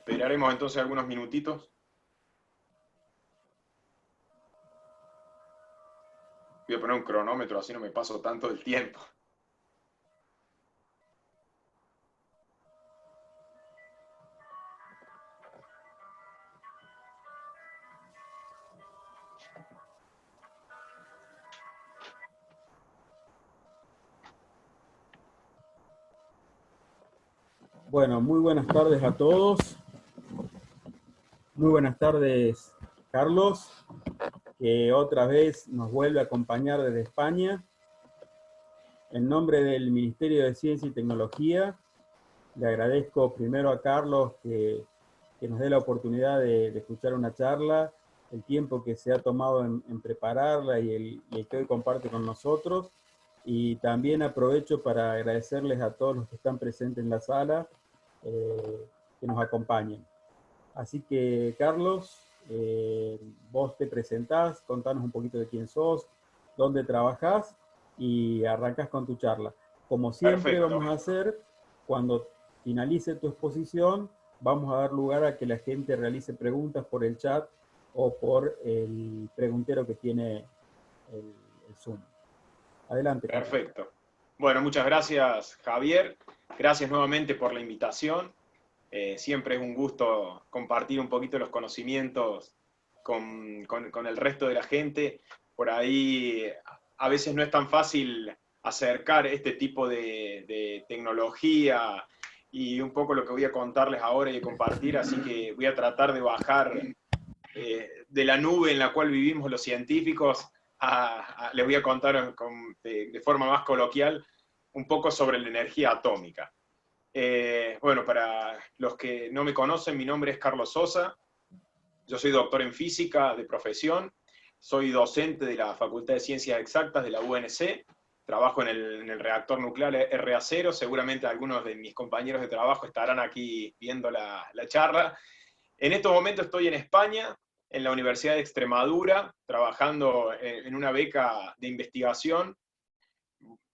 Esperaremos entonces algunos minutitos. Voy a poner un cronómetro, así no me paso tanto del tiempo. Bueno, muy buenas tardes a todos. Muy buenas tardes, Carlos, que otra vez nos vuelve a acompañar desde España. En nombre del Ministerio de Ciencia y Tecnología, le agradezco primero a Carlos que nos dé la oportunidad de escuchar una charla, el tiempo que se ha tomado en prepararla y el que hoy comparte con nosotros. Y también aprovecho para agradecerles a todos los que están presentes en la sala que nos acompañen. Así que, Carlos, vos te presentás, contanos un poquito de quién sos, dónde trabajás y arrancás con tu charla. Como siempre Perfecto. vamos a hacer, cuando finalice tu exposición, vamos a dar lugar a que la gente realice preguntas por el chat o por el preguntero que tiene el Zoom. Adelante, Carlos. Perfecto. Bueno, muchas gracias, Javier. Gracias nuevamente por la invitación. Siempre es un gusto compartir un poquito los conocimientos con el resto de la gente. Por ahí a veces no es tan fácil acercar este tipo de tecnología y un poco lo que voy a contarles ahora y compartir, así que voy a tratar de bajar de la nube en la cual vivimos los científicos les voy a contar de forma más coloquial un poco sobre la energía atómica. Bueno, para los que no me conocen, mi nombre es Carlos Sosa, yo soy doctor en física de profesión, soy docente de la Facultad de Ciencias Exactas de la UNC, trabajo en el reactor nuclear RA0, seguramente algunos de mis compañeros de trabajo estarán aquí viendo la charla. En estos momentos estoy en España, en la Universidad de Extremadura, trabajando en una beca de investigación.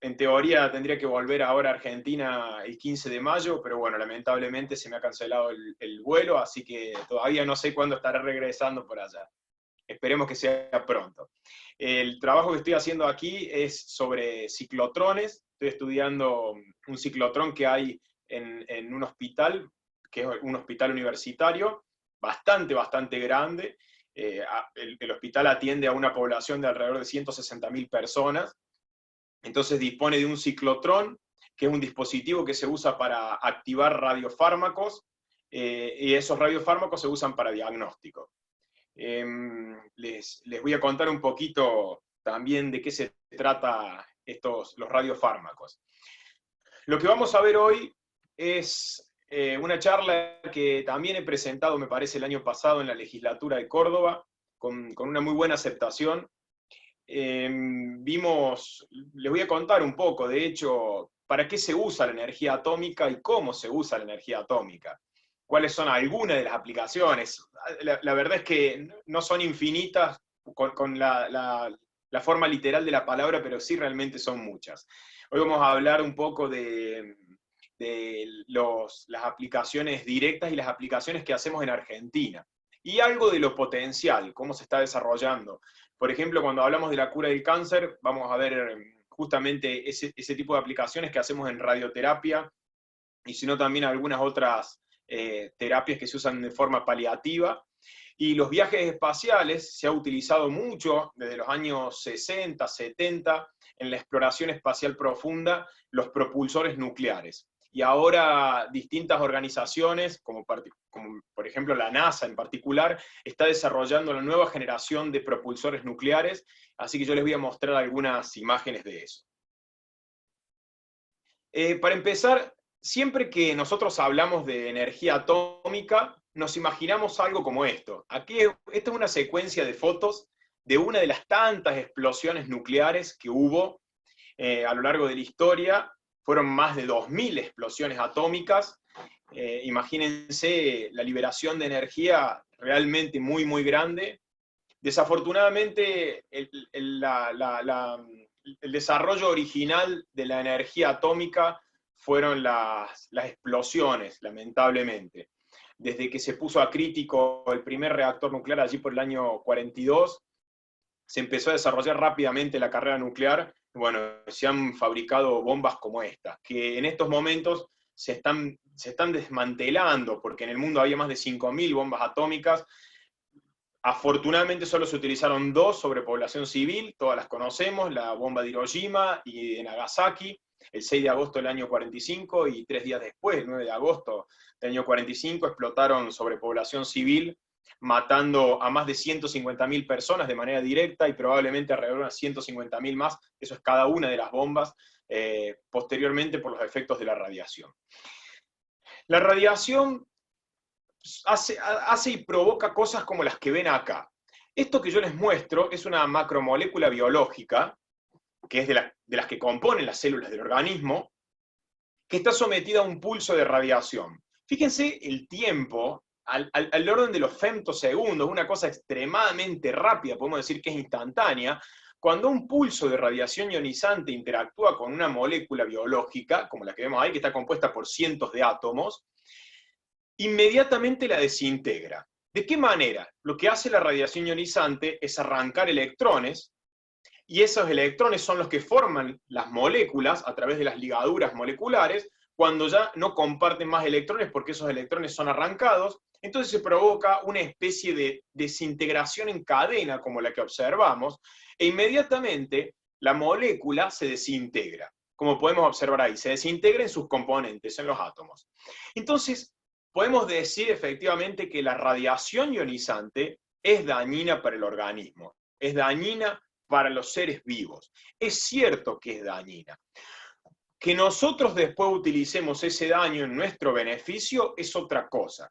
En teoría tendría que volver ahora a Argentina el 15 de mayo, pero bueno, lamentablemente se me ha cancelado el vuelo, así que todavía no sé cuándo estaré regresando por allá. Esperemos que sea pronto. El trabajo que estoy haciendo aquí es sobre ciclotrones. Estoy estudiando un ciclotrón que hay en un hospital, que es un hospital universitario, bastante grande. El hospital atiende a una población de alrededor de 160.000 personas. Entonces dispone de un ciclotrón, que es un dispositivo que se usa para activar radiofármacos, y esos radiofármacos se usan para diagnóstico. Les voy a contar un poquito también de qué se trata los radiofármacos. Lo que vamos a ver hoy es una charla que también he presentado, me parece, el año pasado en la legislatura de Córdoba, con una muy buena aceptación. Les voy a contar un poco, de hecho, para qué se usa la energía atómica y cómo se usa la energía atómica. Cuáles son algunas de las aplicaciones. La verdad es que no son infinitas con la forma literal de la palabra, pero sí realmente son muchas. Hoy vamos a hablar un poco de las aplicaciones directas y las aplicaciones que hacemos en Argentina. Y algo de lo potencial, cómo se está desarrollando. Por ejemplo, cuando hablamos de la cura del cáncer, vamos a ver justamente ese tipo de aplicaciones que hacemos en radioterapia, y sino también algunas otras terapias que se usan de forma paliativa. Y los viajes espaciales se ha utilizado mucho desde los años 60, 70, en la exploración espacial profunda, los propulsores nucleares. Y ahora distintas organizaciones, como por ejemplo la NASA en particular, está desarrollando la nueva generación de propulsores nucleares, así que yo les voy a mostrar algunas imágenes de eso. Para empezar, siempre que nosotros hablamos de energía atómica, nos imaginamos algo como esto. Esta es una secuencia de fotos de una de las tantas explosiones nucleares que hubo a lo largo de la historia. Fueron más de 2000 explosiones atómicas. Imagínense la liberación de energía realmente muy grande. Desafortunadamente, el desarrollo original de la energía atómica fueron las explosiones, lamentablemente. desde que se puso a crítico el primer reactor nuclear allí por el año 42, se empezó a desarrollar rápidamente la carrera nuclear. Bueno, se han fabricado bombas como estas, que en estos momentos se están desmantelando, porque en el mundo había más de 5.000 bombas atómicas. Afortunadamente solo se utilizaron 2 sobre población civil, todas las conocemos, la bomba de Hiroshima y de Nagasaki, el 6 de agosto del año 45, y 3 días después, el 9 de agosto del año 45, explotaron sobre población civil, matando a más de 150.000 personas de manera directa y probablemente alrededor de unas 150.000 más, eso es cada una de las bombas, posteriormente por los efectos de la radiación. La radiación hace y provoca cosas como las que ven acá. Esto que yo les muestro es una macromolécula biológica, que es de las que componen las células del organismo, que está sometida a un pulso de radiación. Fíjense el tiempo, al orden de los femtosegundos, una cosa extremadamente rápida, podemos decir que es instantánea. Cuando un pulso de radiación ionizante interactúa con una molécula biológica, como la que vemos ahí, que está compuesta por cientos de átomos, inmediatamente la desintegra. ¿De qué manera? Lo que hace la radiación ionizante es arrancar electrones, y esos electrones son los que forman las moléculas a través de las ligaduras moleculares, cuando ya no comparten más electrones porque esos electrones son arrancados. Entonces se provoca una especie de desintegración en cadena, como la que observamos, e inmediatamente la molécula se desintegra, como podemos observar ahí, se desintegra en sus componentes, en los átomos. Entonces, podemos decir efectivamente que la radiación ionizante es dañina para el organismo, es dañina para los seres vivos. Es cierto que es dañina. Que nosotros después utilicemos ese daño en nuestro beneficio es otra cosa.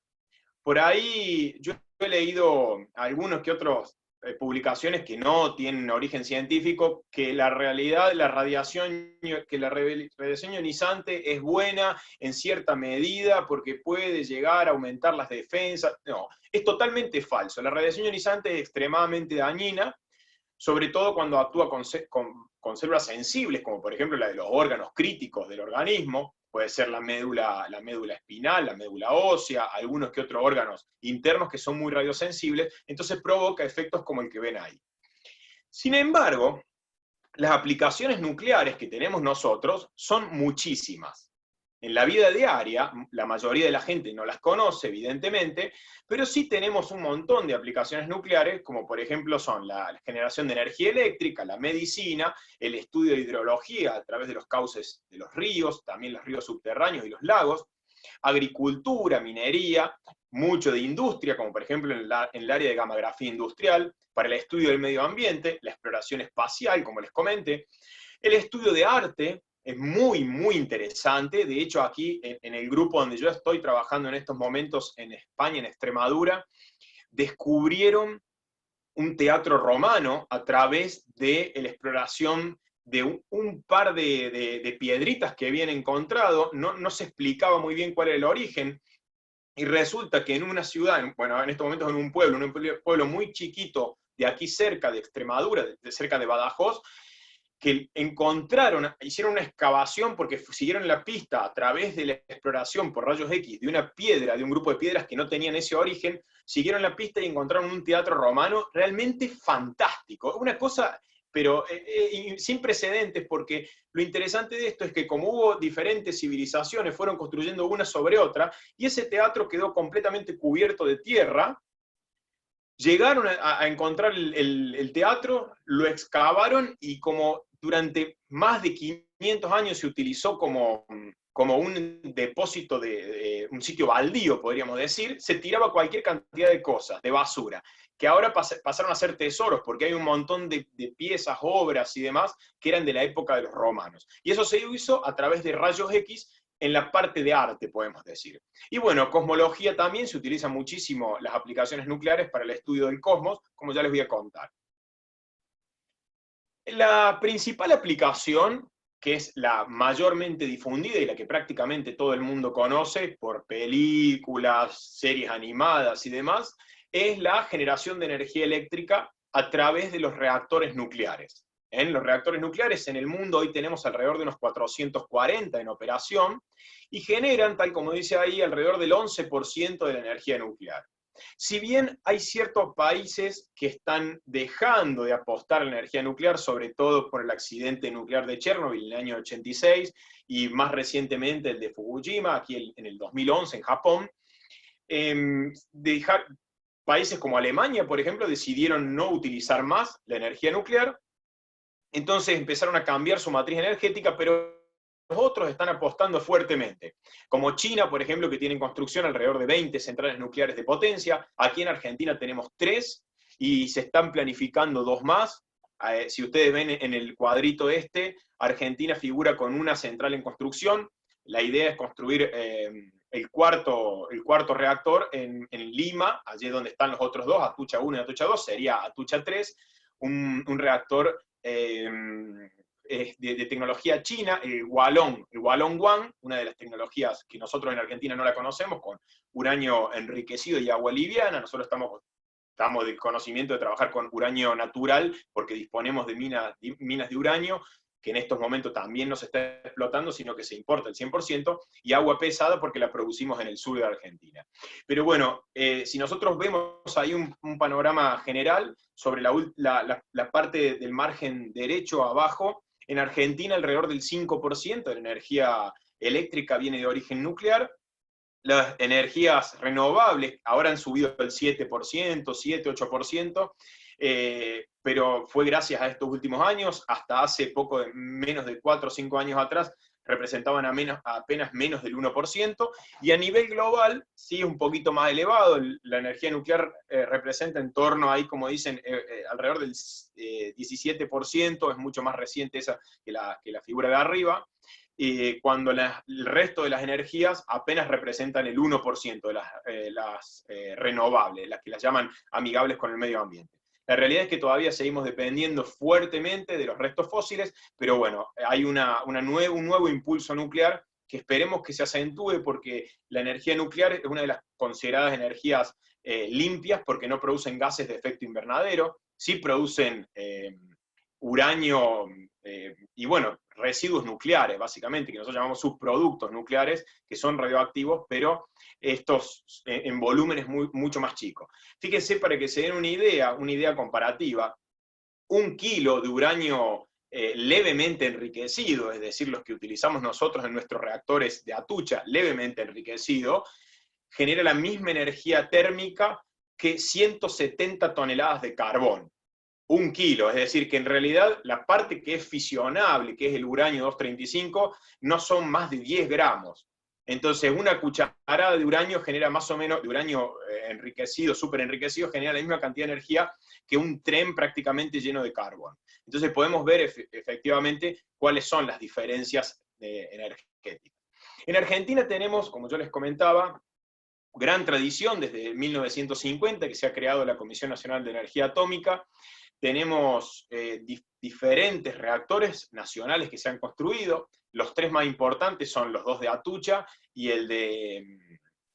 Por ahí yo he leído algunos que otros publicaciones que no tienen origen científico, que la realidad de la radiación ionizante es buena en cierta medida porque puede llegar a aumentar las defensas. No, es totalmente falso. La radiación ionizante es extremadamente dañina, sobre todo cuando actúa con células sensibles, como por ejemplo la de los órganos críticos del organismo. Puede ser la médula espinal, la médula ósea, algunos que otros órganos internos que son muy radiosensibles, entonces provoca efectos como el que ven ahí. Sin embargo, las aplicaciones nucleares que tenemos nosotros son muchísimas. En la vida diaria, la mayoría de la gente no las conoce, evidentemente, pero sí tenemos un montón de aplicaciones nucleares, como por ejemplo son la generación de energía eléctrica, la medicina, el estudio de hidrología a través de los cauces de los ríos, también los ríos subterráneos y los lagos, agricultura, minería, mucho de industria, como por ejemplo en el área de gammagrafía industrial, para el estudio del medio ambiente, la exploración espacial, como les comenté, el estudio de arte. Es muy, muy interesante. De hecho, aquí en el grupo donde yo estoy trabajando en estos momentos en España, en Extremadura, descubrieron un teatro romano a través de la exploración de un par de piedritas que habían encontrado. No se explicaba muy bien cuál era el origen, y resulta que en una ciudad, bueno, en estos momentos en un pueblo muy chiquito de aquí cerca de Extremadura, cerca de Badajoz, que hicieron una excavación porque siguieron la pista a través de la exploración por rayos X de una piedra, de un grupo de piedras que no tenían ese origen, siguieron la pista y encontraron un teatro romano realmente fantástico. Una cosa, pero sin precedentes, porque lo interesante de esto es que como hubo diferentes civilizaciones, fueron construyendo una sobre otra, y ese teatro quedó completamente cubierto de tierra. Llegaron a encontrar el teatro, lo excavaron, y como durante más de 500 años se utilizó como un depósito un sitio baldío, podríamos decir, se tiraba cualquier cantidad de cosas, de basura, que ahora pasaron a ser tesoros, porque hay un montón de piezas, obras y demás, que eran de la época de los romanos. Y eso se hizo a través de rayos X, en la parte de arte, podemos decir. Y bueno, cosmología también, se utilizan muchísimo las aplicaciones nucleares para el estudio del cosmos, como ya les voy a contar. La principal aplicación, que es la mayormente difundida y la que prácticamente todo el mundo conoce por películas, series animadas y demás, es la generación de energía eléctrica a través de los reactores nucleares. En los reactores nucleares en el mundo hoy tenemos alrededor de unos 440 en operación, y generan, tal como dice ahí, alrededor del 11% de la energía nuclear. Si bien hay ciertos países que están dejando de apostar a la energía nuclear, sobre todo por el accidente nuclear de Chernobyl en el año 86, y más recientemente el de Fukushima, aquí en el 2011 en Japón, países como Alemania, por ejemplo, decidieron no utilizar más la energía nuclear, entonces empezaron a cambiar su matriz energética, pero los otros están apostando fuertemente, como China, por ejemplo, que tiene en construcción alrededor de 20 centrales nucleares de potencia. Aquí en Argentina tenemos 3 y se están planificando 2 más. Si ustedes ven en el cuadrito Argentina figura con una central en construcción. La idea es construir el cuarto reactor en Lima, allí donde están los otros 2, Atucha 1 y Atucha 2, sería Atucha 3, un reactor de tecnología china, el Hualong 1, una de las tecnologías que nosotros en Argentina no la conocemos, con uranio enriquecido y agua liviana. Nosotros estamos de conocimiento de trabajar con uranio natural, porque disponemos de minas de uranio, que en estos momentos también no se está explotando, sino que se importa el 100%, y agua pesada porque la producimos en el sur de Argentina. Pero bueno, si nosotros vemos ahí un panorama general sobre la parte del margen derecho abajo, en Argentina alrededor del 5% de la energía eléctrica viene de origen nuclear. Las energías renovables ahora han subido el 7%, 7-8%, pero fue gracias a estos últimos años. Hasta hace poco, menos de 4 o 5 años atrás, representaban apenas menos del 1%, y a nivel global sí es un poquito más elevado. La energía nuclear representa en torno, ahí como dicen, alrededor del 17%, es mucho más reciente esa que la figura de arriba, cuando el resto de las energías apenas representan el 1% de las renovables, las que las llaman amigables con el medio ambiente. La realidad es que todavía seguimos dependiendo fuertemente de los restos fósiles, pero bueno, hay un nuevo impulso nuclear que esperemos que se acentúe, porque la energía nuclear es una de las consideradas energías limpias, porque no producen gases de efecto invernadero, sí producen uranio y bueno, residuos nucleares, básicamente, que nosotros llamamos subproductos nucleares, que son radioactivos, pero estos en volúmenes mucho más chicos. Fíjense, para que se den una idea comparativa, 1 kilo de uranio levemente enriquecido, es decir, los que utilizamos nosotros en nuestros reactores de Atucha, levemente enriquecido, genera la misma energía térmica que 170 toneladas de carbón. 1 kilo, es decir, que en realidad la parte que es fisionable, que es el uranio 235, no son más de 10 gramos. Entonces, una cucharada de uranio genera más o menos, de uranio enriquecido, súper enriquecido, genera la misma cantidad de energía que un tren prácticamente lleno de carbón. Entonces podemos ver efectivamente cuáles son las diferencias energéticas. En Argentina tenemos, como yo les comentaba, gran tradición desde 1950, que se ha creado la Comisión Nacional de Energía Atómica. Tenemos diferentes reactores nacionales que se han construido. Los 3 más importantes son los 2 de Atucha y el de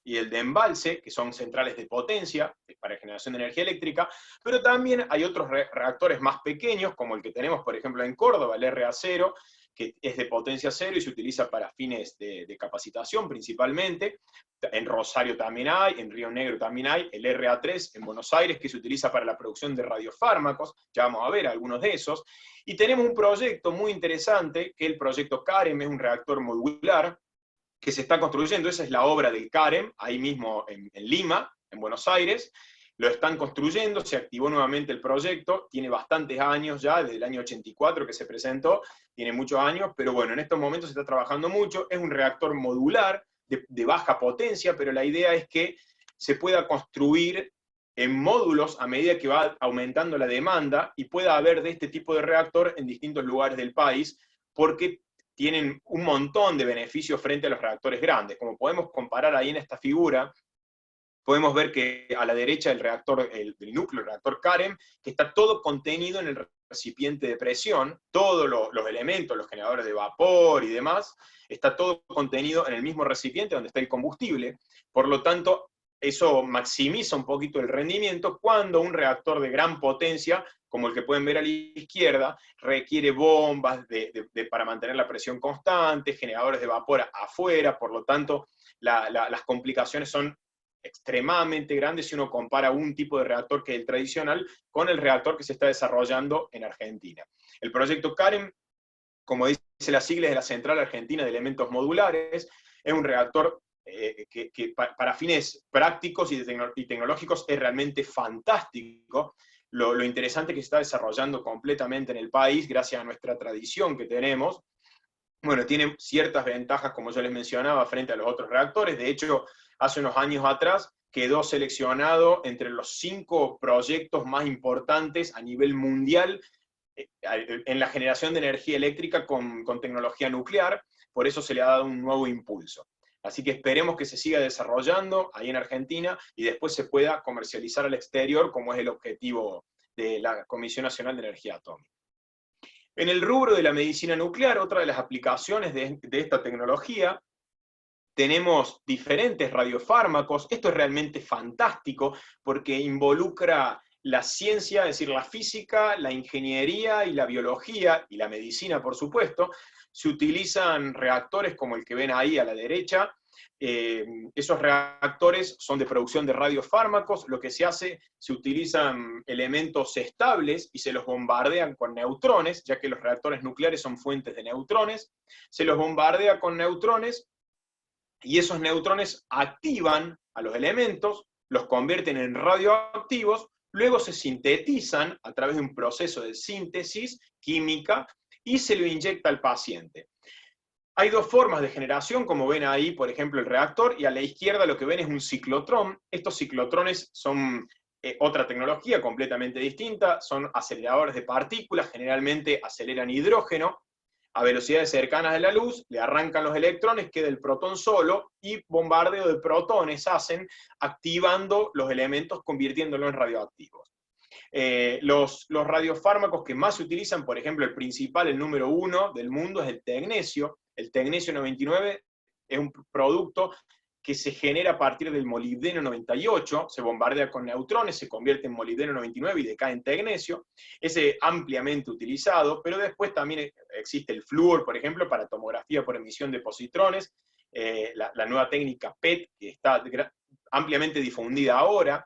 Embalse, que son centrales de potencia para generación de energía eléctrica, pero también hay otros reactores más pequeños, como el que tenemos, por ejemplo, en Córdoba, el RA0, que es de potencia cero y se utiliza para fines de capacitación principalmente. En Rosario también hay, en Río Negro también hay, el RA3 en Buenos Aires, que se utiliza para la producción de radiofármacos, ya vamos a ver algunos de esos. Y tenemos un proyecto muy interesante, que es el proyecto CAREM, es un reactor modular, que se está construyendo. Esa es la obra del CAREM, ahí mismo en Lima, en Buenos Aires. Lo están construyendo, se activó nuevamente el proyecto, tiene bastantes años ya, desde el año 84 que se presentó, tiene muchos años, pero bueno, en estos momentos se está trabajando mucho. Es un reactor modular, de baja potencia, pero la idea es que se pueda construir en módulos a medida que va aumentando la demanda, y pueda haber de este tipo de reactor en distintos lugares del país, porque tienen un montón de beneficios frente a los reactores grandes. Como podemos comparar ahí en esta figura, podemos ver que a la derecha del núcleo, el reactor CAREM, que está todo contenido en el recipiente de presión, todos los elementos, los generadores de vapor y demás, está todo contenido en el mismo recipiente donde está el combustible. Por lo tanto, eso maximiza un poquito el rendimiento cuando un reactor de gran potencia, como el que pueden ver a la izquierda, requiere bombas para mantener la presión constante, generadores de vapor afuera, por lo tanto, las complicaciones son extremadamente grandes si uno compara un tipo de reactor que es el tradicional con el reactor que se está desarrollando en Argentina. El proyecto CAREM, como dice las siglas de la Central Argentina de Elementos Modulares, es un reactor que para fines prácticos y tecnológicos es realmente fantástico. Lo interesante que se está desarrollando completamente en el país, gracias a nuestra tradición que tenemos. Bueno, tiene ciertas ventajas, como yo les mencionaba, frente a los otros reactores. De hecho, hace unos años atrás quedó seleccionado entre los 5 proyectos más importantes a nivel mundial en la generación de energía eléctrica con tecnología nuclear. Por eso se le ha dado un nuevo impulso. Así que esperemos que se siga desarrollando ahí en Argentina y después se pueda comercializar al exterior, como es el objetivo de la Comisión Nacional de Energía Atómica. En el rubro de la medicina nuclear, otra de las aplicaciones de esta tecnología, tenemos diferentes radiofármacos. Esto es realmente fantástico porque involucra la ciencia, es decir, la física, la ingeniería y la biología, y la medicina, por supuesto. Se utilizan reactores como el que ven ahí a la derecha. Esos reactores son de producción de radiofármacos. Lo que se hace, se utilizan elementos estables y se los bombardean con neutrones, ya que los reactores nucleares son fuentes de neutrones. Se los bombardea con neutrones y esos neutrones activan a los elementos, los convierten en radioactivos, luego se sintetizan a través de un proceso de síntesis química y se lo inyecta al paciente. Hay 2 formas de generación, como ven ahí, por ejemplo, el reactor, y a la izquierda lo que ven es un ciclotrón. Estos ciclotrones son otra tecnología completamente distinta, son aceleradores de partículas, generalmente aceleran hidrógeno, a velocidades cercanas de la luz, le arrancan los electrones, queda el protón solo, y bombardeo de protones hacen, activando los elementos, convirtiéndolos en radioactivos. Los radiofármacos que más se utilizan, por ejemplo, el principal, el número 1 del mundo, es el tecnesio. El tecnesio 99 es un producto que se genera a partir del molibdeno 98, se bombardea con neutrones, se convierte en molibdeno 99 y decae en tecnesio. Es ampliamente utilizado, pero después también existe el flúor, por ejemplo, para tomografía por emisión de positrones, la nueva técnica PET, que está ampliamente difundida ahora,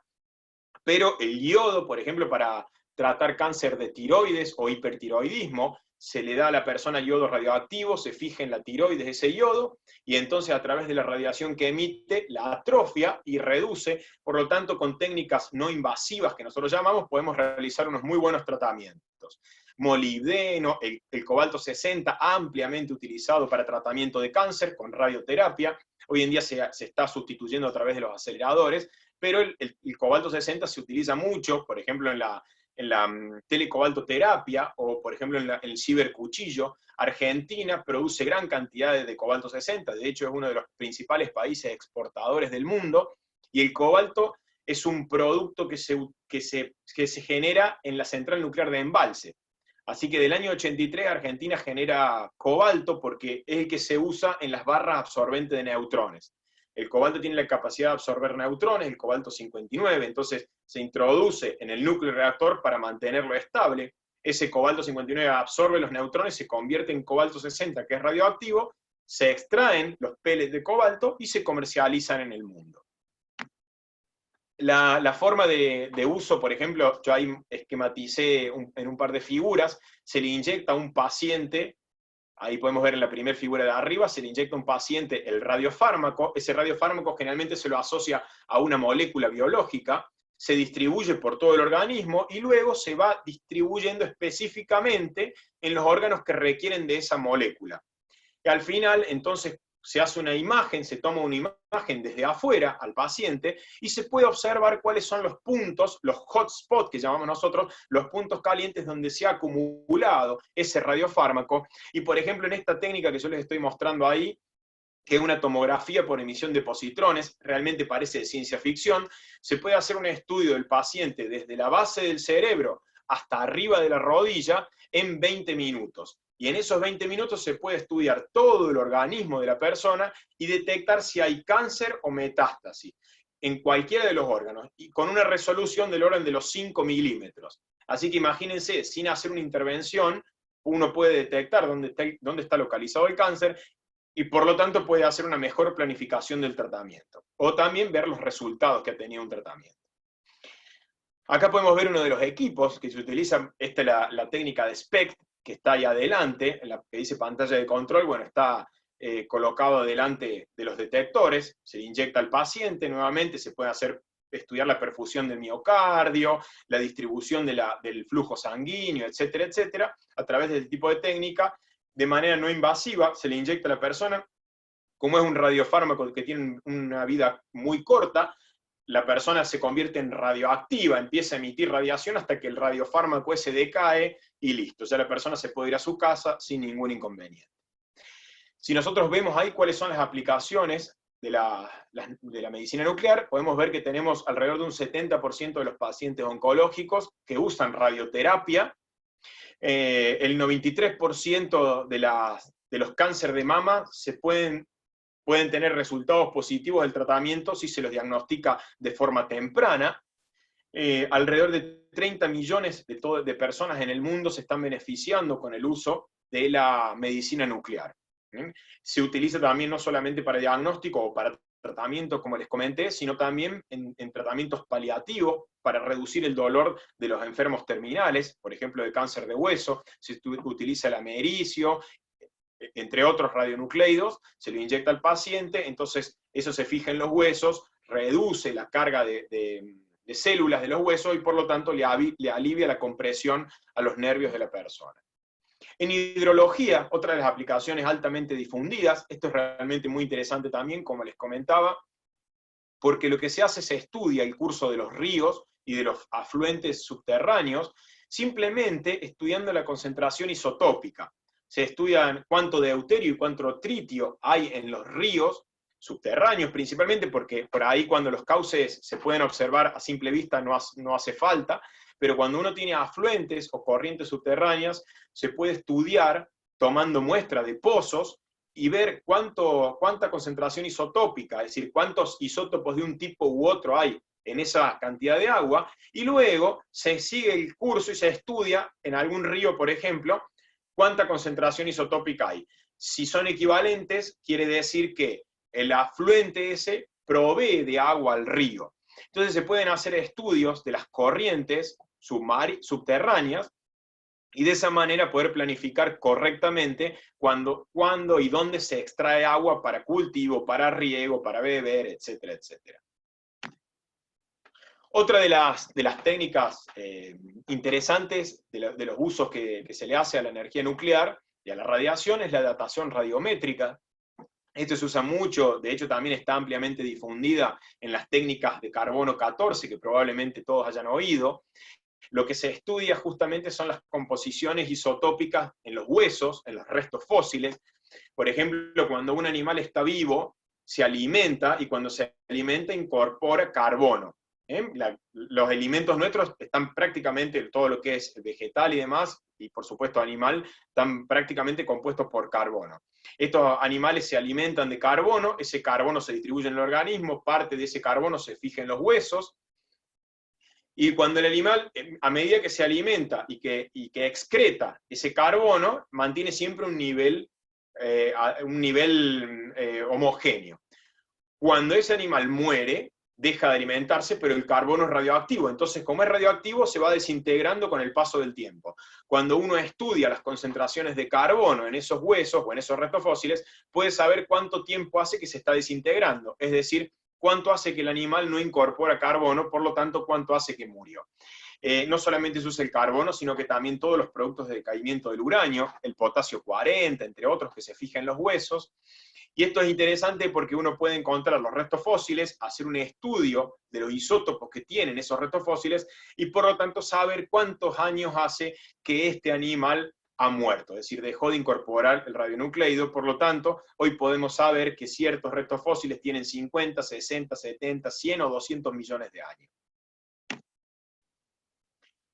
pero el yodo, por ejemplo, para tratar cáncer de tiroides o hipertiroidismo, se le da a la persona yodo radioactivo, se fija en la tiroides ese yodo, y entonces a través de la radiación que emite, la atrofia y reduce. Por lo tanto, con técnicas no invasivas, que nosotros llamamos, podemos realizar unos muy buenos tratamientos. Molibdeno, el cobalto 60, ampliamente utilizado para tratamiento de cáncer con radioterapia. Hoy en día se está sustituyendo a través de los aceleradores, pero el cobalto 60 se utiliza mucho, por ejemplo, en la telecobaltoterapia, o por ejemplo en el cibercuchillo. Argentina produce gran cantidad de cobalto 60, de hecho es uno de los principales países exportadores del mundo, y el cobalto es un producto que se genera en la central nuclear de Embalse. Así que del año 83 Argentina genera cobalto porque es el que se usa en las barras absorbentes de neutrones. El cobalto tiene la capacidad de absorber neutrones, el cobalto 59, entonces se introduce en el núcleo reactor para mantenerlo estable. Ese cobalto 59 absorbe los neutrones, se convierte en cobalto 60, que es radioactivo, se extraen los pellets de cobalto y se comercializan en el mundo. La forma de uso, por ejemplo, yo ahí esquematicé en un par de figuras, se le inyecta a un paciente. Ahí podemos ver en la primera figura de arriba, se le inyecta a un paciente el radiofármaco. Ese radiofármaco generalmente se lo asocia a una molécula biológica, se distribuye por todo el organismo y luego se va distribuyendo específicamente en los órganos que requieren de esa molécula. Y al final, entonces, se hace una imagen, se toma una imagen desde afuera al paciente y se puede observar cuáles son los puntos, los hotspots que llamamos nosotros, los puntos calientes donde se ha acumulado ese radiofármaco. Y por ejemplo, en esta técnica que yo les estoy mostrando ahí, que es una tomografía por emisión de positrones, realmente parece de ciencia ficción, se puede hacer un estudio del paciente desde la base del cerebro hasta arriba de la rodilla en 20 minutos. Y en esos 20 minutos se puede estudiar todo el organismo de la persona y detectar si hay cáncer o metástasis en cualquiera de los órganos, y con una resolución del orden de los 5 milímetros. Así que imagínense, sin hacer una intervención, uno puede detectar dónde está localizado el cáncer y por lo tanto puede hacer una mejor planificación del tratamiento. O también ver los resultados que ha tenido un tratamiento. Acá podemos ver uno de los equipos que se utiliza, esta es la técnica de SPECT, que está ahí adelante, en la que dice pantalla de control, bueno, está colocado delante de los detectores, se le inyecta al paciente, nuevamente se puede estudiar la perfusión del miocardio, la distribución del flujo sanguíneo, etcétera, etcétera, a través del tipo de técnica, de manera no invasiva, se le inyecta a la persona, como es un radiofármaco que tiene una vida muy corta, la persona se convierte en radioactiva, empieza a emitir radiación hasta que el radiofármaco ese decae y listo, ya la persona se puede ir a su casa sin ningún inconveniente. Si nosotros vemos ahí cuáles son las aplicaciones de la medicina nuclear, podemos ver que tenemos alrededor de un 70% de los pacientes oncológicos que usan radioterapia, el 93% de los cánceres de mama pueden tener resultados positivos del tratamiento si se los diagnostica de forma temprana. Alrededor de 30 millones de personas en el mundo se están beneficiando con el uso de la medicina nuclear. Se utiliza también no solamente para diagnóstico o para tratamiento, como les comenté, sino también en tratamientos paliativos para reducir el dolor de los enfermos terminales, por ejemplo, de cáncer de hueso, se utiliza el americio, entre otros radionucleidos, se lo inyecta al paciente, entonces eso se fija en los huesos, reduce la carga de células de los huesos y por lo tanto le alivia la compresión a los nervios de la persona. En hidrología, otra de las aplicaciones altamente difundidas, esto es realmente muy interesante también, como les comentaba, porque lo que se hace, se estudia el curso de los ríos y de los afluentes subterráneos, simplemente estudiando la concentración isotópica. Se estudia cuánto deuterio y cuánto tritio hay en los ríos subterráneos, principalmente porque por ahí cuando los cauces se pueden observar a simple vista no hace falta, pero cuando uno tiene afluentes o corrientes subterráneas, se puede estudiar tomando muestra de pozos y ver cuánta concentración isotópica, es decir, cuántos isótopos de un tipo u otro hay en esa cantidad de agua, y luego se sigue el curso y se estudia en algún río, por ejemplo, cuánta concentración isotópica hay. Si son equivalentes, quiere decir que el afluente ese provee de agua al río. Entonces se pueden hacer estudios de las corrientes subterráneas y de esa manera poder planificar correctamente cuándo y dónde se extrae agua para cultivo, para riego, para beber, etcétera, etcétera. Otra de las técnicas interesantes de los usos que se le hace a la energía nuclear y a la radiación es la datación radiométrica. Esto se usa mucho, de hecho también está ampliamente difundida en las técnicas de carbono 14, que probablemente todos hayan oído. Lo que se estudia justamente son las composiciones isotópicas en los huesos, en los restos fósiles. Por ejemplo, cuando un animal está vivo, se alimenta, y cuando se alimenta incorpora carbono. Los alimentos nuestros están prácticamente, todo lo que es vegetal y demás, y por supuesto animal, están prácticamente compuestos por carbono. Estos animales se alimentan de carbono, ese carbono se distribuye en el organismo, parte de ese carbono se fija en los huesos, y cuando el animal, a medida que se alimenta y que excreta ese carbono, mantiene siempre un nivel homogéneo. Cuando ese animal muere, deja de alimentarse, pero el carbono es radioactivo. Entonces, como es radioactivo, se va desintegrando con el paso del tiempo. Cuando uno estudia las concentraciones de carbono en esos huesos o en esos restos fósiles, puede saber cuánto tiempo hace que se está desintegrando. Es decir, cuánto hace que el animal no incorpora carbono, por lo tanto, cuánto hace que murió. No solamente se usa el carbono, sino que también todos los productos de decaimiento del uranio, el potasio 40, entre otros, que se fijan en los huesos. Y esto es interesante porque uno puede encontrar los restos fósiles, hacer un estudio de los isótopos que tienen esos restos fósiles, y por lo tanto saber cuántos años hace que este animal ha muerto, es decir, dejó de incorporar el radionucleido. Por lo tanto, hoy podemos saber que ciertos restos fósiles tienen 50, 60, 70, 100 o 200 millones de años.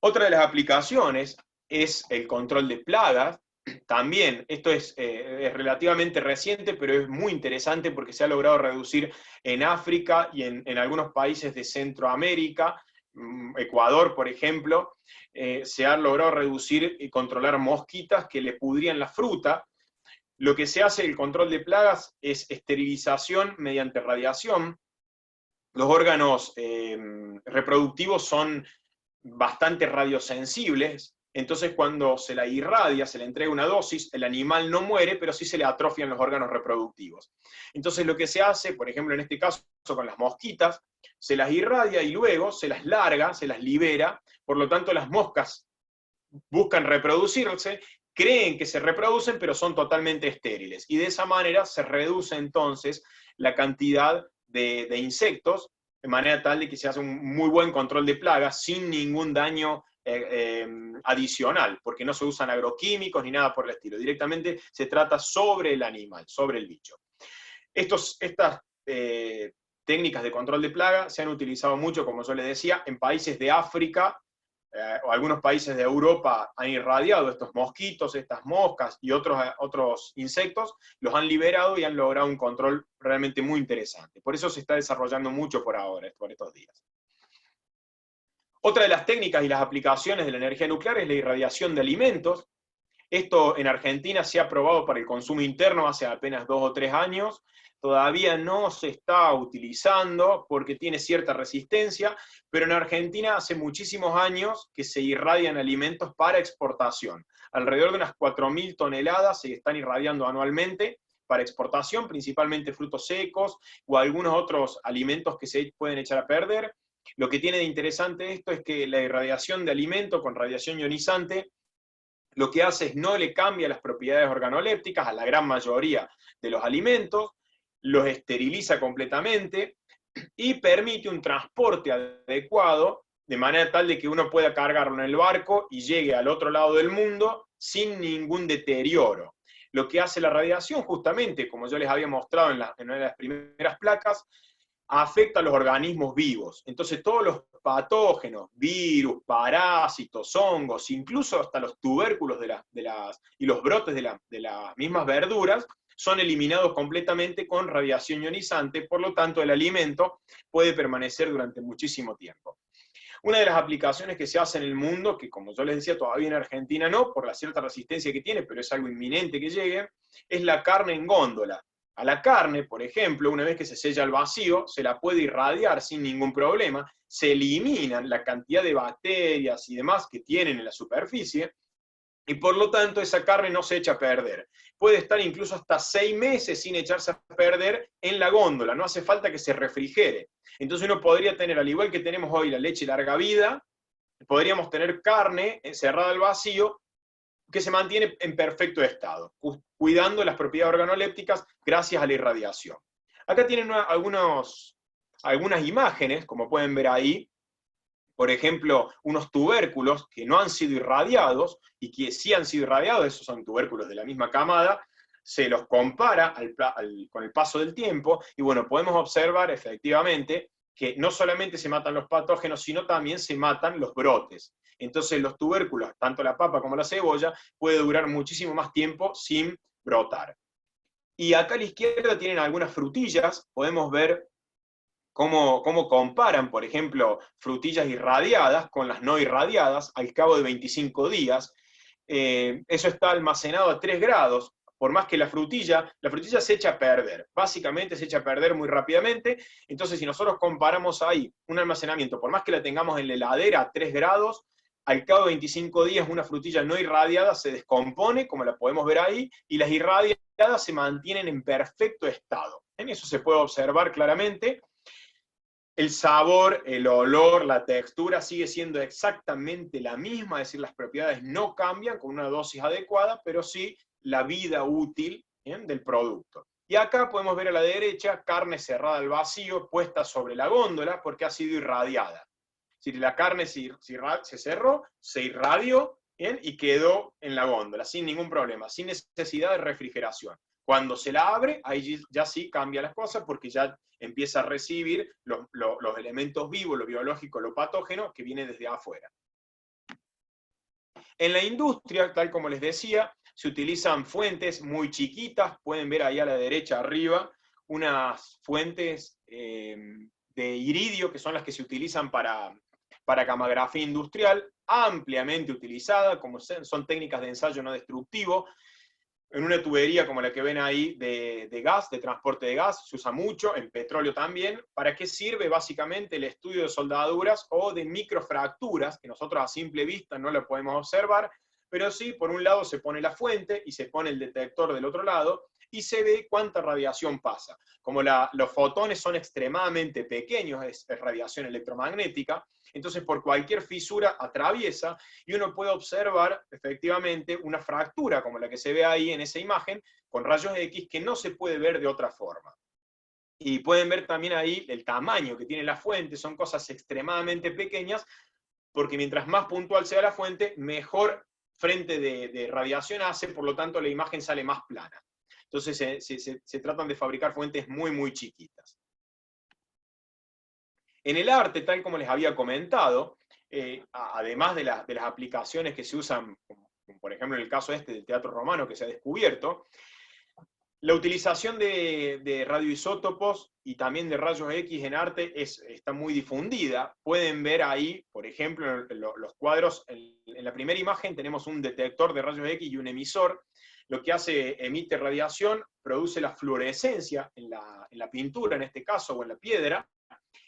Otra de las aplicaciones es el control de plagas. También, esto es relativamente reciente, pero es muy interesante porque se ha logrado reducir en África y en algunos países de Centroamérica Ecuador, por ejemplo, se ha logrado reducir y controlar mosquitas que le pudrían la fruta. Lo que se hace, el control de plagas, es esterilización mediante radiación. Los órganos reproductivos son bastante radiosensibles, entonces cuando se la irradia, se le entrega una dosis, el animal no muere, pero sí se le atrofian los órganos reproductivos. Entonces lo que se hace, por ejemplo en este caso con las mosquitas, se las irradia y luego se las larga, se las libera, por lo tanto las moscas buscan reproducirse, creen que se reproducen, pero son totalmente estériles. Y de esa manera se reduce entonces la cantidad de insectos, de manera tal de que se hace un muy buen control de plagas sin ningún daño adicional, porque no se usan agroquímicos ni nada por el estilo. Directamente se trata sobre el animal, sobre el bicho. Estas técnicas de control de plaga se han utilizado mucho, como yo les decía, en países de África, o algunos países de Europa han irradiado estos mosquitos, estas moscas y otros insectos, los han liberado y han logrado un control realmente muy interesante. Por eso se está desarrollando mucho por ahora, por estos días. Otra de las técnicas y las aplicaciones de la energía nuclear es la irradiación de alimentos. Esto en Argentina se ha aprobado para el consumo interno hace apenas 2 o 3 años. Todavía no se está utilizando porque tiene cierta resistencia, pero en Argentina hace muchísimos años que se irradian alimentos para exportación. Alrededor de unas 4.000 toneladas se están irradiando anualmente para exportación, principalmente frutos secos o algunos otros alimentos que se pueden echar a perder. Lo que tiene de interesante esto es que la irradiación de alimento con radiación ionizante lo que hace es no le cambia las propiedades organolépticas a la gran mayoría de los alimentos, los esteriliza completamente y permite un transporte adecuado, de manera tal de que uno pueda cargarlo en el barco y llegue al otro lado del mundo sin ningún deterioro. Lo que hace la radiación, justamente, como yo les había mostrado en una de las primeras placas, afecta a los organismos vivos. Entonces todos los patógenos, virus, parásitos, hongos, incluso hasta los tubérculos y los brotes de las mismas verduras, son eliminados completamente con radiación ionizante, por lo tanto el alimento puede permanecer durante muchísimo tiempo. Una de las aplicaciones que se hace en el mundo, que como yo les decía, todavía en Argentina no, por la cierta resistencia que tiene, pero es algo inminente que llegue, es la carne en góndola. A la carne, por ejemplo, una vez que se sella al vacío, se la puede irradiar sin ningún problema, se eliminan la cantidad de bacterias y demás que tienen en la superficie, y por lo tanto esa carne no se echa a perder. Puede estar incluso hasta 6 meses sin echarse a perder en la góndola, no hace falta que se refrigere. Entonces uno podría tener, al igual que tenemos hoy la leche larga vida, podríamos tener carne encerrada al vacío, que se mantiene en perfecto estado, cuidando las propiedades organolépticas gracias a la irradiación. Acá tienen algunas imágenes, como pueden ver ahí, por ejemplo, unos tubérculos que no han sido irradiados, y que sí han sido irradiados, esos son tubérculos de la misma camada, se los compara con el paso del tiempo, y bueno, podemos observar efectivamente que no solamente se matan los patógenos, sino también se matan los brotes. Entonces los tubérculos, tanto la papa como la cebolla, puede durar muchísimo más tiempo sin brotar. Y acá a la izquierda tienen algunas frutillas, podemos ver cómo comparan, por ejemplo, frutillas irradiadas con las no irradiadas al cabo de 25 días. Eso está almacenado a 3 grados, por más que la frutilla se echa a perder, básicamente se echa a perder muy rápidamente. Entonces si nosotros comparamos ahí un almacenamiento, por más que la tengamos en la heladera a 3 grados, al cabo de 25 días una frutilla no irradiada se descompone, como la podemos ver ahí, y las irradiadas se mantienen en perfecto estado. En eso se puede observar claramente. El sabor, el olor, la textura sigue siendo exactamente la misma, es decir, las propiedades no cambian con una dosis adecuada, pero sí la vida útil, ¿bien?, del producto. Y acá podemos ver a la derecha carne cerrada al vacío, puesta sobre la góndola porque ha sido irradiada. Es decir, la carne se cerró, se irradió, ¿bien?, y quedó en la góndola, sin ningún problema, sin necesidad de refrigeración. Cuando se la abre, ahí ya sí cambia las cosas porque ya empieza a recibir los elementos vivos, lo biológico, lo patógeno, que viene desde afuera. En la industria, tal como les decía, se utilizan fuentes muy chiquitas, pueden ver ahí a la derecha arriba, unas fuentes de iridio, que son las que se utilizan para para gammagrafía industrial, ampliamente utilizada, como son técnicas de ensayo no destructivo. En una tubería como la que ven ahí de gas, de transporte de gas, se usa mucho, en petróleo también. ¿Para qué sirve? Básicamente el estudio de soldaduras o de microfracturas, que nosotros a simple vista no lo podemos observar, pero sí, por un lado se pone la fuente y se pone el detector del otro lado, y se ve cuánta radiación pasa. Como los fotones son extremadamente pequeños, es radiación electromagnética, entonces por cualquier fisura atraviesa y uno puede observar efectivamente una fractura como la que se ve ahí en esa imagen con rayos X que no se puede ver de otra forma. Y pueden ver también ahí el tamaño que tiene la fuente, son cosas extremadamente pequeñas, porque mientras más puntual sea la fuente, mejor frente de radiación hace, por lo tanto la imagen sale más plana. Entonces se tratan de fabricar fuentes muy, muy chiquitas. En el arte, tal como les había comentado, además de las aplicaciones que se usan, como por ejemplo en el caso del teatro romano que se ha descubierto, la utilización de radioisótopos y también de rayos X en arte está muy difundida. Pueden ver ahí, por ejemplo, los cuadros, en la primera imagen tenemos un detector de rayos X y un emisor. Lo que hace, emite radiación, produce la fluorescencia en la pintura, en este caso, o en la piedra,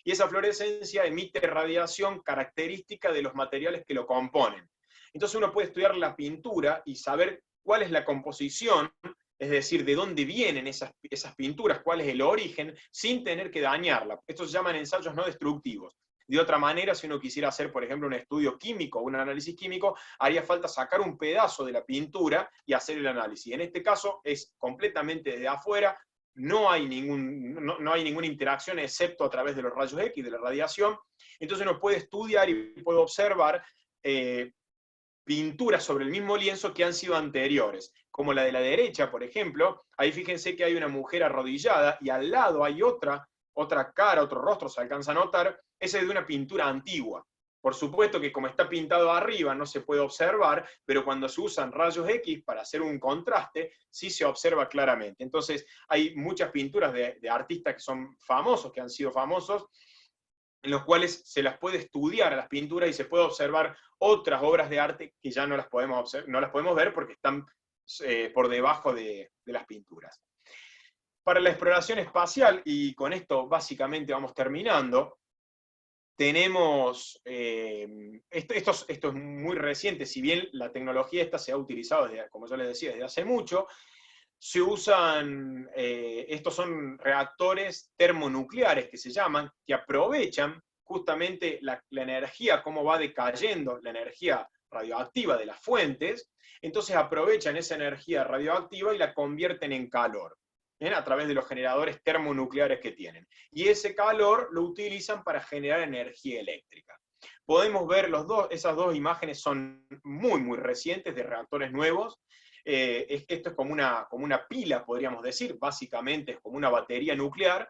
y esa fluorescencia emite radiación característica de los materiales que lo componen. Entonces uno puede estudiar la pintura y saber cuál es la composición, es decir, de dónde vienen esas pinturas, cuál es el origen, sin tener que dañarla. Estos se llaman ensayos no destructivos. De otra manera, si uno quisiera hacer, por ejemplo, un estudio químico, un análisis químico, haría falta sacar un pedazo de la pintura y hacer el análisis. En este caso es completamente desde afuera, no hay ninguna interacción excepto a través de los rayos X, de la radiación. Entonces uno puede estudiar y puede observar pinturas sobre el mismo lienzo que han sido anteriores, como la de la derecha, por ejemplo. Ahí fíjense que hay una mujer arrodillada y al lado hay otra cara, otro rostro, se alcanza a notar, ese es de una pintura antigua. Por supuesto que como está pintado arriba no se puede observar, pero cuando se usan rayos X para hacer un contraste, sí se observa claramente. Entonces hay muchas pinturas de artistas que son famosos, que han sido famosos, en los cuales se las puede estudiar a las pinturas y se puede observar otras obras de arte que ya no las podemos ver porque están por debajo de las pinturas. Para la exploración espacial, y con esto básicamente vamos terminando, tenemos, esto es muy reciente, si bien la tecnología esta se ha utilizado, como yo les decía, desde hace mucho, se usan, estos son reactores termonucleares que se llaman, que aprovechan justamente la energía, cómo va decayendo la energía radioactiva de las fuentes, entonces aprovechan esa energía radioactiva y la convierten en calor, a través de los generadores termonucleares que tienen. Y ese calor lo utilizan para generar energía eléctrica. Podemos ver esas dos imágenes son muy, muy recientes, de reactores nuevos. Esto es como una pila, podríamos decir, básicamente es como una batería nuclear,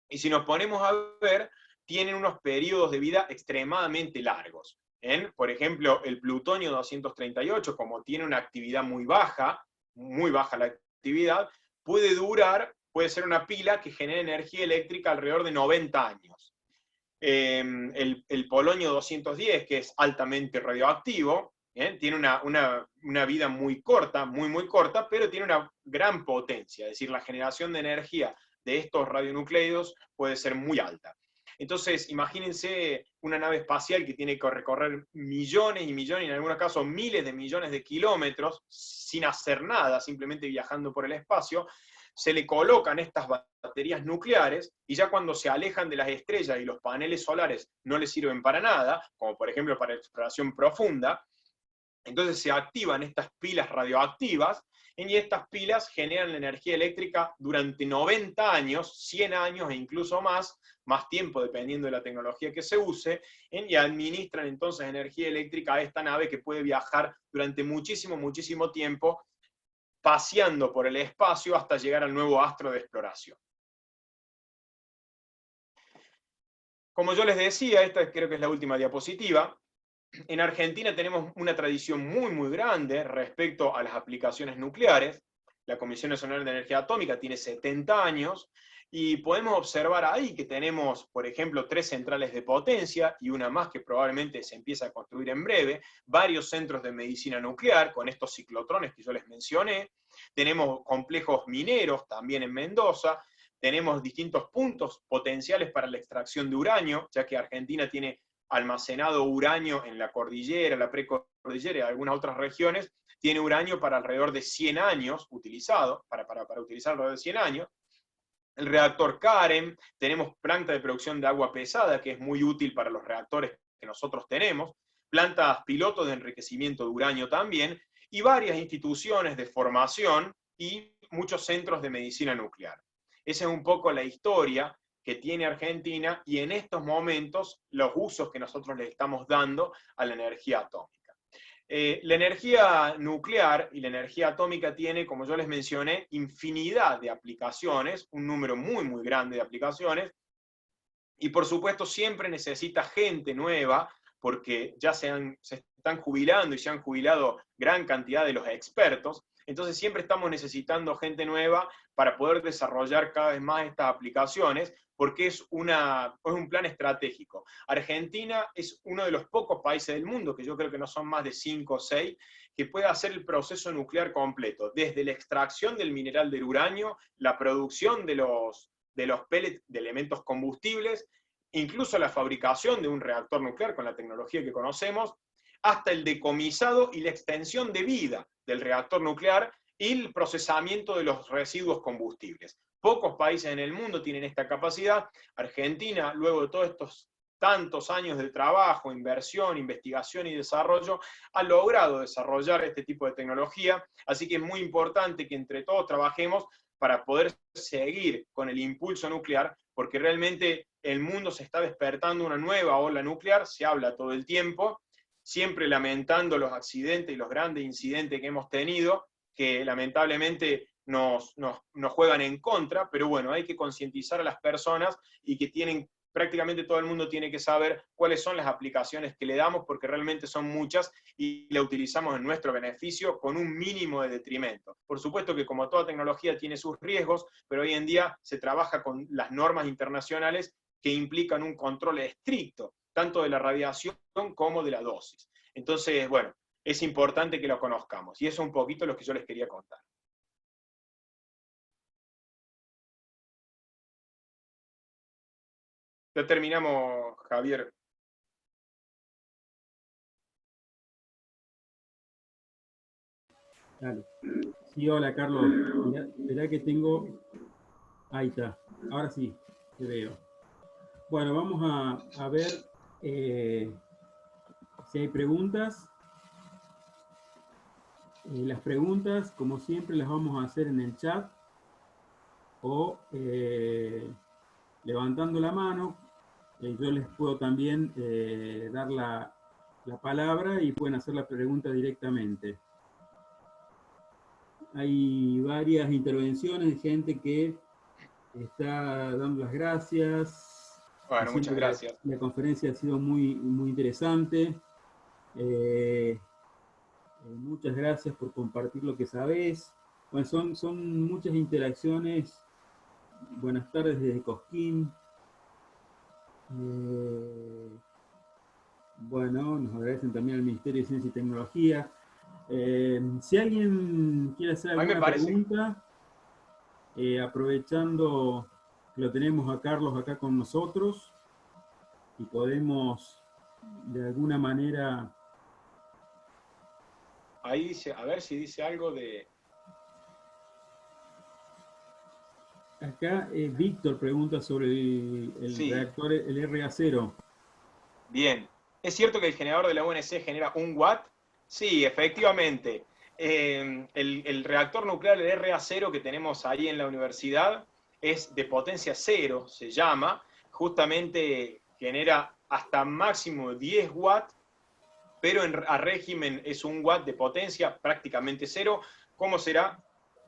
y si nos ponemos a ver, tienen unos periodos de vida extremadamente largos. Por ejemplo, el plutonio 238, como tiene una actividad muy baja la actividad, puede ser una pila que genere energía eléctrica alrededor de 90 años. El polonio 210, que es altamente radioactivo, tiene una vida muy corta, muy, muy corta, pero tiene una gran potencia, es decir, la generación de energía de estos radionucleidos puede ser muy alta. Entonces, imagínense una nave espacial que tiene que recorrer millones y millones, en algunos casos miles de millones de kilómetros, sin hacer nada, simplemente viajando por el espacio. Se le colocan estas baterías nucleares y ya cuando se alejan de las estrellas y los paneles solares no les sirven para nada, como por ejemplo para exploración profunda, entonces se activan estas pilas radioactivas y estas pilas generan la energía eléctrica durante 90 años, 100 años e incluso más tiempo dependiendo de la tecnología que se use, y administran entonces energía eléctrica a esta nave que puede viajar durante muchísimo, muchísimo tiempo, paseando por el espacio hasta llegar al nuevo astro de exploración. Como yo les decía, esta creo que es la última diapositiva. En Argentina tenemos una tradición muy, muy grande respecto a las aplicaciones nucleares. La Comisión Nacional de Energía Atómica tiene 70 años, Y podemos observar ahí que tenemos, por ejemplo, 3 centrales de potencia y una más que probablemente se empieza a construir en breve, varios centros de medicina nuclear con estos ciclotrones que yo les mencioné, tenemos complejos mineros también en Mendoza, tenemos distintos puntos potenciales para la extracción de uranio, ya que Argentina tiene almacenado uranio en la cordillera, la precordillera y algunas otras regiones, tiene uranio para alrededor de 100 años utilizado, para utilizar alrededor de 100 años. El reactor Karen, tenemos planta de producción de agua pesada, que es muy útil para los reactores que nosotros tenemos, plantas pilotos de enriquecimiento de uranio también, y varias instituciones de formación y muchos centros de medicina nuclear. Esa es un poco la historia que tiene Argentina y en estos momentos los usos que nosotros le estamos dando a la energía atómica. La energía nuclear y la energía atómica tiene, como yo les mencioné, infinidad de aplicaciones, un número muy, muy grande de aplicaciones, y por supuesto siempre necesita gente nueva, porque ya se están jubilando y se han jubilado gran cantidad de los expertos, entonces siempre estamos necesitando gente nueva para poder desarrollar cada vez más estas aplicaciones, porque es un plan estratégico. Argentina es uno de los pocos países del mundo, que yo creo que no son más de 5 o 6, que puede hacer el proceso nuclear completo, desde la extracción del mineral del uranio, la producción de los pellets de elementos combustibles, incluso la fabricación de un reactor nuclear con la tecnología que conocemos, hasta el decomisado y la extensión de vida del reactor nuclear y el procesamiento de los residuos combustibles. Pocos países en el mundo tienen esta capacidad. Argentina, luego de todos estos tantos años de trabajo, inversión, investigación y desarrollo, ha logrado desarrollar este tipo de tecnología, así que es muy importante que entre todos trabajemos para poder seguir con el impulso nuclear, porque realmente el mundo se está despertando una nueva ola nuclear, se habla todo el tiempo, siempre lamentando los accidentes y los grandes incidentes que hemos tenido, que lamentablemente nos juegan en contra, pero bueno, hay que concientizar a las personas y que prácticamente todo el mundo tiene que saber cuáles son las aplicaciones que le damos, porque realmente son muchas y la utilizamos en nuestro beneficio con un mínimo de detrimento. Por supuesto que como toda tecnología tiene sus riesgos, pero hoy en día se trabaja con las normas internacionales que implican un control estricto, tanto de la radiación como de la dosis. Entonces, bueno, es importante que lo conozcamos, y eso es un poquito lo que yo les quería contar. Ya terminamos, Javier. Dale. Sí, hola Carlos. Mirá que tengo... Ahí está. Ahora sí, te veo. Bueno, vamos a ver si hay preguntas. Las preguntas, como siempre, las vamos a hacer en el chat o levantando la mano. Yo les puedo también dar la palabra y pueden hacer la pregunta directamente. Hay varias intervenciones de gente que está dando las gracias. Bueno, muchas gracias. La conferencia ha sido muy, muy interesante. Muchas gracias por compartir lo que sabés. Bueno, son muchas interacciones. Buenas tardes desde Cosquín. Bueno, nos agradecen también al Ministerio de Ciencia y Tecnología. Si alguien quiere hacer alguna pregunta, aprovechando que lo tenemos a Carlos acá con nosotros y podemos de alguna manera... Ahí dice, a ver si dice algo de... Acá Víctor pregunta sobre el reactor, el RA0. Bien. ¿Es cierto que el generador de la UNC genera 1 watt? Sí, efectivamente. El reactor nuclear, el RA0 que tenemos ahí en la universidad, es de potencia cero, se llama. Justamente genera hasta máximo 10 watts, pero a régimen es 1 watt de potencia, prácticamente cero. ¿Cómo será?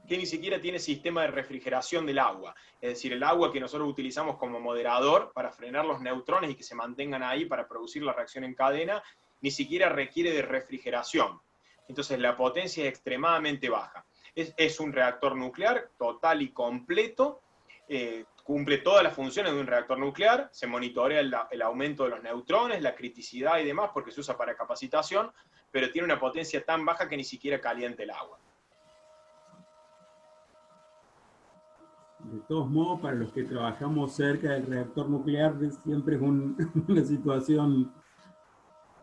Que ni siquiera tiene sistema de refrigeración del agua. Es decir, el agua que nosotros utilizamos como moderador para frenar los neutrones y que se mantengan ahí para producir la reacción en cadena, ni siquiera requiere de refrigeración. Entonces la potencia es extremadamente baja. Es un reactor nuclear total y completo, cumple todas las funciones de un reactor nuclear, se monitorea el aumento de los neutrones, la criticidad y demás, porque se usa para capacitación, pero tiene una potencia tan baja que ni siquiera calienta el agua. De todos modos, para los que trabajamos cerca del reactor nuclear, siempre es una situación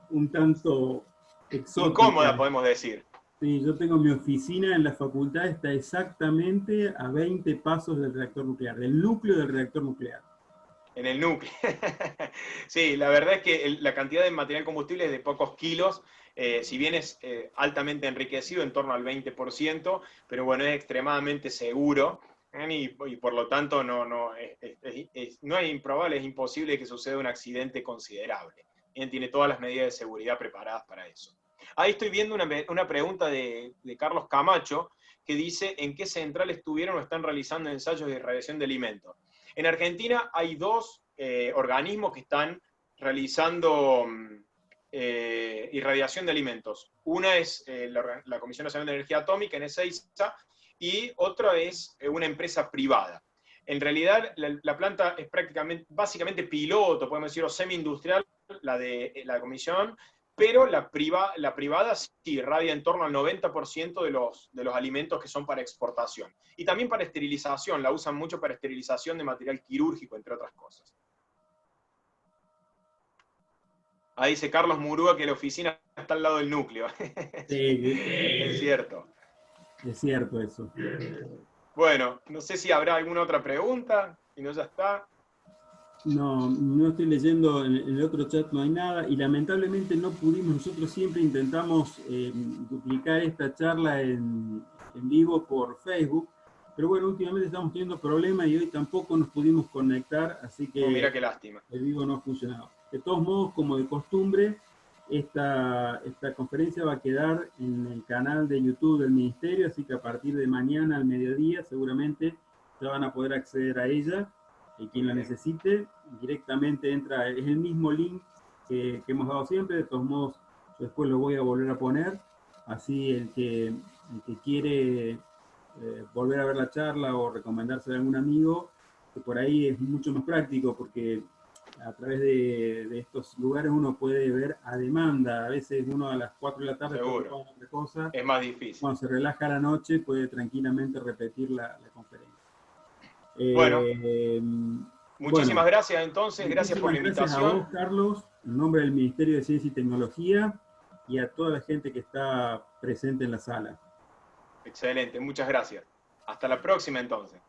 un tanto exótica. Incómoda, podemos decir. Sí, yo tengo mi oficina en la facultad, está exactamente a 20 pasos del reactor nuclear, del núcleo del reactor nuclear. En el núcleo. Sí, la verdad es que la cantidad de material combustible es de pocos kilos, si bien es altamente enriquecido, en torno al 20%, pero bueno, es extremadamente seguro, y por lo tanto no es improbable, es imposible que suceda un accidente considerable. Bien, tiene todas las medidas de seguridad preparadas para eso. Ahí estoy viendo una pregunta de Carlos Camacho, que dice: ¿en qué central estuvieron o están realizando ensayos de irradiación de alimentos? En Argentina hay dos organismos que están realizando irradiación de alimentos. Una es la Comisión Nacional de Energía Atómica, en Ezeiza, y otra es una empresa privada. En realidad, la planta es básicamente piloto, podemos decir, o semi-industrial, la de la Comisión, pero la privada sí irradia en torno al 90% de los alimentos que son para exportación. Y también para esterilización, la usan mucho para esterilización de material quirúrgico, entre otras cosas. Ahí dice Carlos Murúa que la oficina está al lado del núcleo. Sí, es cierto. Es cierto eso. Bueno, no sé si habrá alguna otra pregunta, si no ya está. No estoy leyendo, en el otro chat no hay nada, y lamentablemente no pudimos, nosotros siempre intentamos duplicar esta charla en vivo por Facebook, pero bueno, últimamente estamos teniendo problemas y hoy tampoco nos pudimos conectar, así que mira qué lástima. El vivo no ha funcionado. De todos modos, como de costumbre, esta conferencia va a quedar en el canal de YouTube del Ministerio, así que a partir de mañana al mediodía seguramente ya van a poder acceder a ella. Y quien la necesite, directamente entra, es el mismo link que hemos dado siempre. De todos modos, yo después lo voy a volver a poner, así el que quiere volver a ver la charla o recomendarse a algún amigo, que por ahí es mucho más práctico, porque a través de estos lugares uno puede ver a demanda. A veces uno a las 4 de la tarde está ocupado en otra cosa. Es más difícil. Cuando se relaja la noche puede tranquilamente repetir la conferencia. Bueno, muchísimas gracias entonces, gracias por la invitación. Gracias a vos, Carlos, en nombre del Ministerio de Ciencia y Tecnología, y a toda la gente que está presente en la sala. Excelente, muchas gracias. Hasta la próxima entonces.